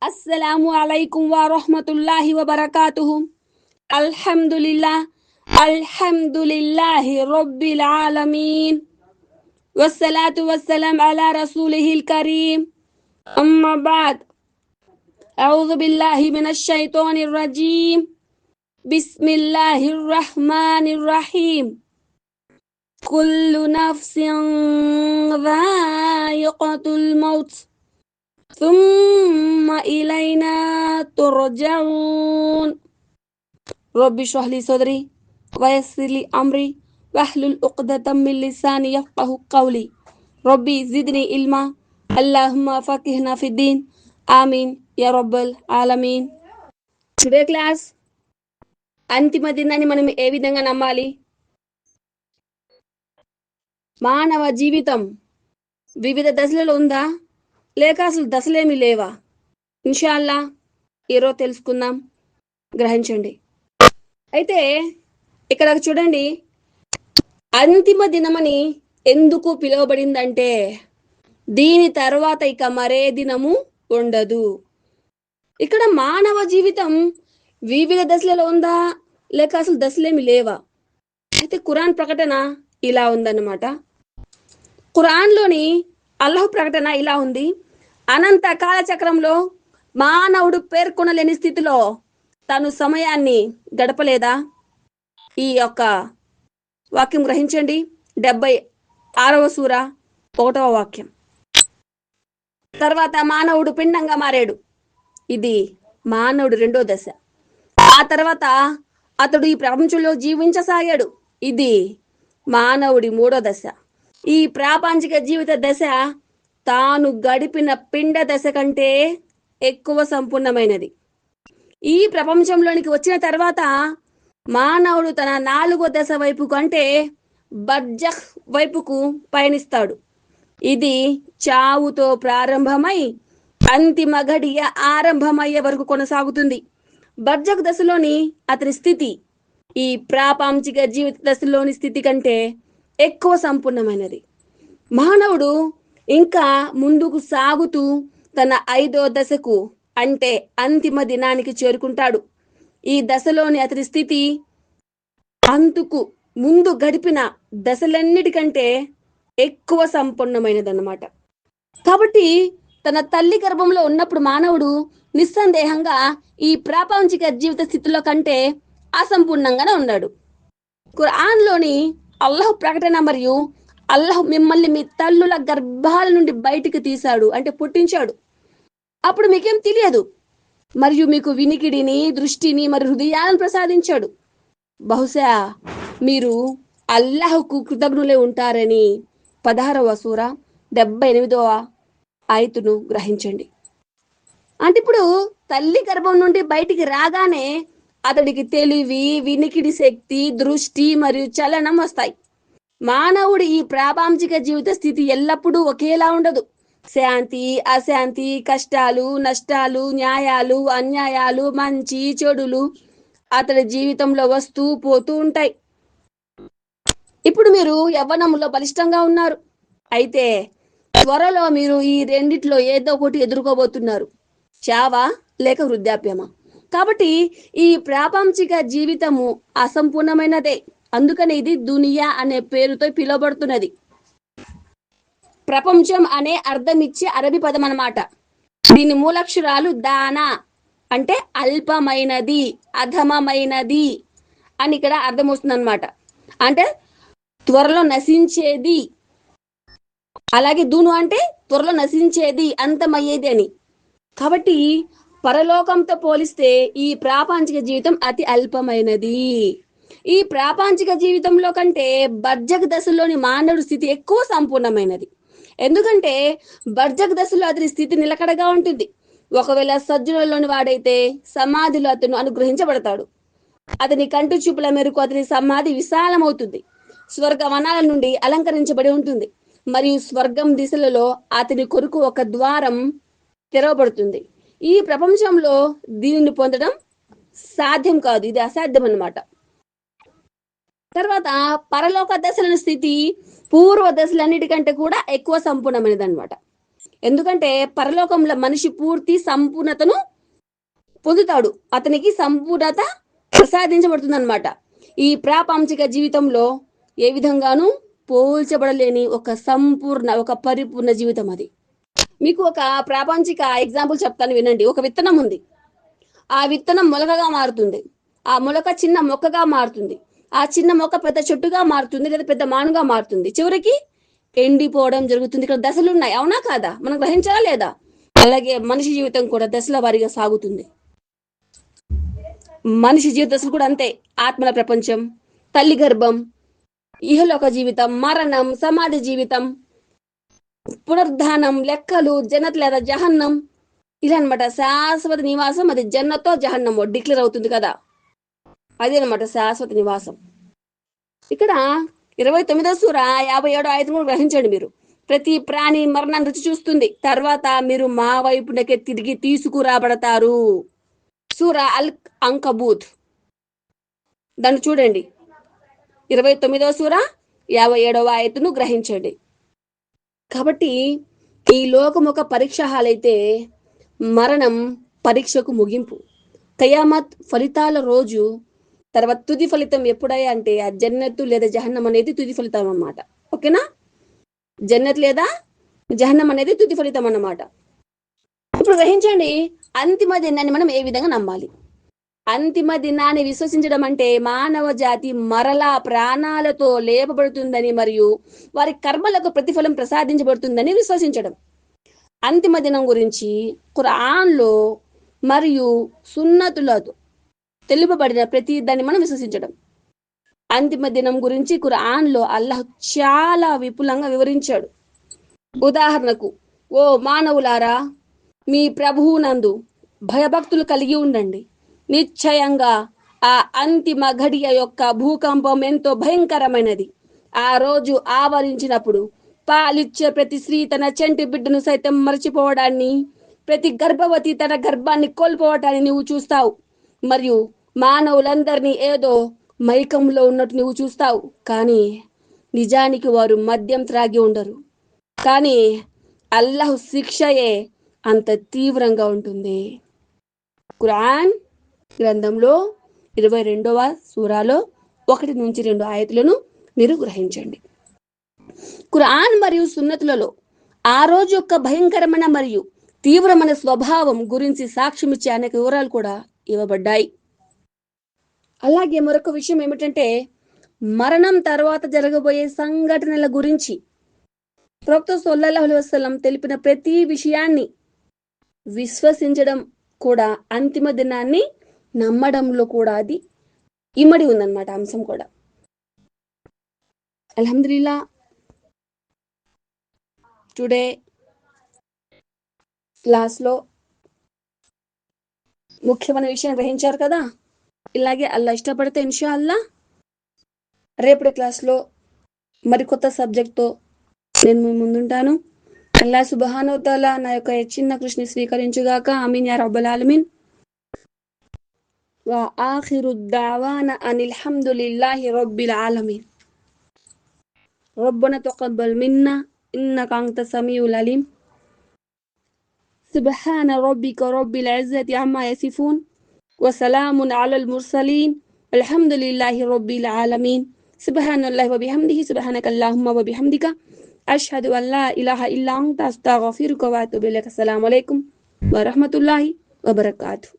Assalamu alaikum wa rahmatullahi wa barakatuhu. Alhamdulillah. Alhamdulillahi Rabbil Alameen. Wassalatu wassalam ala rasulihil kareem. Amma ba'd. A'udhu billahi minash shaitanir rajim. Bismillahir rahmanir rahim. Kullu nafsin dha'iqatul maut. ثم إلينا ترجعون رب اشرح لي صدري ويسر لي أمري واحلل عقدة من لساني يفقهوا قولي ربي زدني علما اللهم فقهنا في الدين آمين يا رب العالمين. Today class అంతిమ దినాన్ని మనం ఏ విధంగా నమ్మాలి? మానవ జీవితం వివిధ దశలలో ఉందా లేక అసలు దశలేమి లేవా? ఇన్షాల్లా ఈరోజు తెలుసుకుందాం, గ్రహించండి. అయితే ఇక్కడ చూడండి, అంతిమ దినమని ఎందుకు పిలువబడిందంటే దీని తర్వాత ఇక మరే దినము ఉండదు. ఇక్కడ మానవ జీవితం వివిధ దశలలో ఉందా లేక అసలు దశలేమి లేవా? అయితే ఖురాన్ ప్రకటన ఇలా ఉందన్నమాట. ఖురాన్లోని అల్లాహ్ ప్రకటన ఇలా ఉంది: అనంత కాలచక్రంలో మానవుడు పేర్కొనలేని స్థితిలో తను సమయాన్ని గడపలేదా? ఈ యొక్క వాక్యం గ్రహించండి. 76వ సూర 1వ వాక్యం. తర్వాత మానవుడు పిండంగా మారాడు. ఇది మానవుడు 2వ దశ. ఆ తర్వాత అతడు ఈ ప్రపంచంలో జీవించసాగాడు. ఇది మానవుడి 3వ దశ. ఈ ప్రాపంచిక జీవిత దశ తాను గడిపిన పిండ దశ కంటే ఎక్కువ సంపూర్ణమైనది. ఈ ప్రపంచంలోనికి వచ్చిన తర్వాత మానవుడు తన 4వ దశ వైపు కంటే బర్జఖ్ వైపుకు పయనిస్తాడు. ఇది చావుతో ప్రారంభమై అంతిమ గడియ ఆరంభమయ్యే వరకు కొనసాగుతుంది. బర్జఖ్ దశలోని అతని స్థితి ఈ ప్రాపంచిక జీవిత దశలోని స్థితి కంటే ఎక్కువ సంపూర్ణమైనది. మానవుడు ఇంకా ముందుకు సాగుతూ తన 5వ దశకు అంటే అంతిమ దినానికి చేరుకుంటాడు. ఈ దశలోని అతని స్థితి అంతుకు ముందు గడిపిన దశలన్నిటికంటే ఎక్కువ సంపూర్ణమైనదన్నమాట. కాబట్టి తన తల్లి గర్భంలో ఉన్నప్పుడు మానవుడు నిస్సందేహంగా ఈ ప్రాపంచిక జీవిత స్థితిలో కంటే అసంపూర్ణంగానే ఉన్నాడు. ఖురాన్లోని అల్లాహ్ ప్రకటన మరియు అల్లాహ్ మిమ్మల్ని మీ తల్లుల గర్భాల నుండి బయటికి తీశాడు అంటే పుట్టించాడు. అప్పుడు మీకేం తెలియదు, మరియు మీకు వినికిడిని, దృష్టిని మరియు హృదయాలను ప్రసాదించాడు. బహుశా మీరు అల్లాహ్కు కృతజ్ఞులే ఉంటారని 16వ సూర 78వ ఆయతును గ్రహించండి. అంటే ఇప్పుడు తల్లి గర్భం నుండి బయటికి రాగానే అతడికి తెలివి, వినికిడి శక్తి, దృష్టి మరియు చలనం వస్తాయి. మానవుడి ఈ ప్రాపంచిక జీవిత స్థితి ఎల్లప్పుడూ ఒకేలా ఉండదు. శాంతి, అశాంతి, కష్టాలు, నష్టాలు, న్యాయాలు, అన్యాయాలు, మంచి చెడులు అతడి జీవితంలో వస్తూ పోతూ ఉంటాయి. ఇప్పుడు మీరు యవ్వనంలో బలిష్టంగా ఉన్నారు. అయితే త్వరలో మీరు ఈ రెండిట్లో ఏదో ఒకటి ఎదుర్కోబోతున్నారు. చావా లేక వృద్ధాప్యమా? కాబట్టి ఈ ప్రాపంచిక జీవితము అసంపూర్ణమైనదే. అందుకని ఇది దునియా అనే పేరుతో పిలువబడుతున్నది. ప్రపంచం అనే అర్థం ఇచ్చే అరబీ పదం అన్నమాట. దీని మూలక్షరాలు దానా అంటే అల్పమైనది, అధమమైనది అని ఇక్కడ అర్థం వస్తుంది అనమాట. అంటే త్వరలో నశించేది. అలాగే దూను అంటే త్వరలో నశించేది, అంతమయ్యేది అని. కాబట్టి పరలోకంతో పోలిస్తే ఈ ప్రాపంచిక జీవితం అతి అల్పమైనది. ఈ ప్రాపంచిక జీవితంలో కంటే బర్జఖ్ దశలోని మానవుడి స్థితి ఎక్కువ సంపూర్ణమైనది. ఎందుకంటే బర్జఖ్ దశలో అతని స్థితి నిలకడగా ఉంటుంది. ఒకవేళ సజ్జనులలోని వాడైతే సమాధిలో అతను అనుగ్రహించబడతాడు. అతని కంటి చూపుల మేరకు అతని సమాధి విశాలమవుతుంది. స్వర్గ వనాల నుండి అలంకరించబడి ఉంటుంది. మరియు స్వర్గం దిశలలో అతని కొరకు ఒక ద్వారం తెరవబడుతుంది. ఈ ప్రపంచంలో దీనిని పొందడం సాధ్యం కాదు, ఇది అసాధ్యం అన్నమాట. తర్వాత పరలోక దశల స్థితి పూర్వ దశలన్నిటికంటే కూడా ఎక్కువ సంపూర్ణమైనది అనమాట. ఎందుకంటే పరలోకంలో మనిషి పూర్తి సంపూర్ణతను పొందుతాడు, అతనికి సంపూర్ణత ప్రసాదించబడుతుంది అనమాట. ఈ ప్రాపంచిక జీవితంలో ఏ విధంగానూ పోల్చబడలేని ఒక సంపూర్ణ, ఒక పరిపూర్ణ జీవితం అది. మీకు ఒక ప్రాపంచిక ఎగ్జాంపుల్ చెప్తాను వినండి. ఒక విత్తనం ఉంది, ఆ విత్తనం మొలకగా మారుతుంది, ఆ మొలక చిన్న మొక్కగా మారుతుంది, ఆ చిన్న మొక్క పెద్ద చెట్టుగా మారుతుంది, లేదా పెద్ద మానుగా మారుతుంది, చివరికి ఎండిపోవడం జరుగుతుంది. ఇక్కడ దశలు ఉన్నాయి, అవునా కాదా? మనం గ్రహించాలా లేదా? అలాగే మనిషి జీవితం కూడా దశల వారీగా సాగుతుంది. మనిషి జీవిత దశలు కూడా అంతే. ఆత్మల ప్రపంచం, తల్లి గర్భం, ఇహలోక జీవితం, మరణం, సమాధి జీవితం, పునరుద్ధానం, లెక్కలు, జన్నత్ లేదా జహన్నం, ఇలా అనమాట. శాశ్వత నివాసం అది జన్నతో జహన్నమో డిక్లేర్ అవుతుంది కదా, అదే అనమాట శాశ్వత నివాసం. ఇక్కడ 29వ సూర 57వ ఆయతను కూడా గ్రహించండి మీరు. ప్రతి ప్రాణి మరణం రుచి చూస్తుంది, తర్వాత మీరు మా వైపునకే తిరిగి తీసుకురాబడతారు. సూర అల్ అంకబూత్, దాన్ని చూడండి. 29వ సూర 57వ ఆయతను గ్రహించండి. కాబట్టి ఈ లోకం ఒక పరీక్ష హాల్ అయితే మరణం పరీక్షకు ముగింపు. కయామత్ ఫలితాల రోజు తర్వాత తుది ఫలితం ఎప్పుడయ్యా అంటే ఆ జన్నతు లేదా జహన్నం అనేది తుది ఫలితం అన్నమాట. ఓకేనా? జన్నత్ లేదా జహన్నం అనేది తుది ఫలితం అన్నమాట. ఇప్పుడు గ్రహించండి, అంతిమ దినాన్ని మనం ఏ విధంగా నమ్మాలి? అంతిమ దినాన్ని విశ్వసించడం అంటే మానవ జాతి మరలా ప్రాణాలతో లేపబడుతుందని మరియు వారి కర్మలకు ప్రతిఫలం ప్రసాదించబడుతుందని విశ్వసించడం. అంతిమ దినం గురించి ఖురాన్లో మరియు సున్నతులతో తెలుపబడిన ప్రతి దాన్ని మనం విశ్వసించడం. అంతిమ దినం గురించి ఖురాన్లో అల్లాహ్ చాలా విపులంగా వివరించాడు. ఉదాహరణకు, ఓ మానవులారా, మీ ప్రభువు నందు భయభక్తులు కలిగి ఉండండి. నిశ్చయంగా ఆ అంతిమ ఘడియ యొక్క భూకంపం ఎంతో భయంకరమైనది. ఆ రోజు ఆవరించినప్పుడు పాలిచ్చే ప్రతి స్త్రీ తన చంటి బిడ్డను సైతం మర్చిపోవడాన్ని, ప్రతి గర్భవతి తన గర్భాన్ని కోల్పోవటాన్ని నువ్వు చూస్తావు. మరియు మానవులందరినీ ఏదో మైకంలో ఉన్నట్టు నువ్వు చూస్తావు, కానీ నిజానికి వారు మద్యం త్రాగి ఉండరు. కానీ అల్లాహ్ శిక్షయే అంత తీవ్రంగా ఉంటుంది. ఖురాన్ గ్రంథంలో 22వ సూరాలో 1 నుంచి 2 ఆయతులను మీరు గ్రహించండి. ఖురాన్ మరియు సున్నతులలో ఆ రోజు యొక్క భయంకరమైన మరియు తీవ్రమైన స్వభావం గురించి సాక్ష్యమిచ్చే అనేక వివరాలు కూడా ఇవ్వబడ్డాయి. అలాగే మరొక విషయం ఏమిటంటే, మరణం తర్వాత జరగబోయే సంఘటనల గురించి ప్రవక్త సల్లల్లాహు అలైహి వసల్లం తెలిపిన ప్రతి విషయాన్ని విశ్వసించడం కూడా అంతిమ దినాన్ని నమ్మడంలో కూడా అది ఇమడి ఉందన్నమాట అంశం కూడా. అల్హమ్దులిల్లా, టుడే క్లాస్లో ముఖ్యమైన విషయం గ్రహించారు కదా. ఇలాగే అల్లా ఇష్టపడితే ఇన్షా అల్లా రేపటి క్లాస్లో మరి కొత్త సబ్జెక్ట్తో నేను మీ ముందుంటాను. అల్లా సుబ్హానహు వ తఆలా నా యొక్క చిన్న కృషిని స్వీకరించుగాక. ఆమీన్ యా రబ్బల్ ఆలమీన్. వా ఆఖిరు దావానా అనిల్ హమ్దులిల్లాహి రబ్బిల్ ఆలమీన్. రబ్బనా తaqabbal మిన్నా ఇన్నక అంత సమీఉల్ అలీం. సుబ్హాన రబ్బిక రబ్బిల్ ఇజ్జతి అమ్మా యసిఫూన్ వసలామున్ అలల్ ముర్సలీన్ వల్హమ్దులిల్లాహి రబ్బిల్ ఆలమీన్. సుబ్హానల్లాహి వబిహమ్దిహి సుబ్హానకల్లాహుమ్మ వబిహమ్దిక అష్హదు అన్ లా ఇలాహా ఇల్లా అంత అస్తగ్ఫిరుక వ అతూబు ఇలైక్. అస్సలాము అలైకుం వరహ్మతుల్లాహి వబరకాతుహు.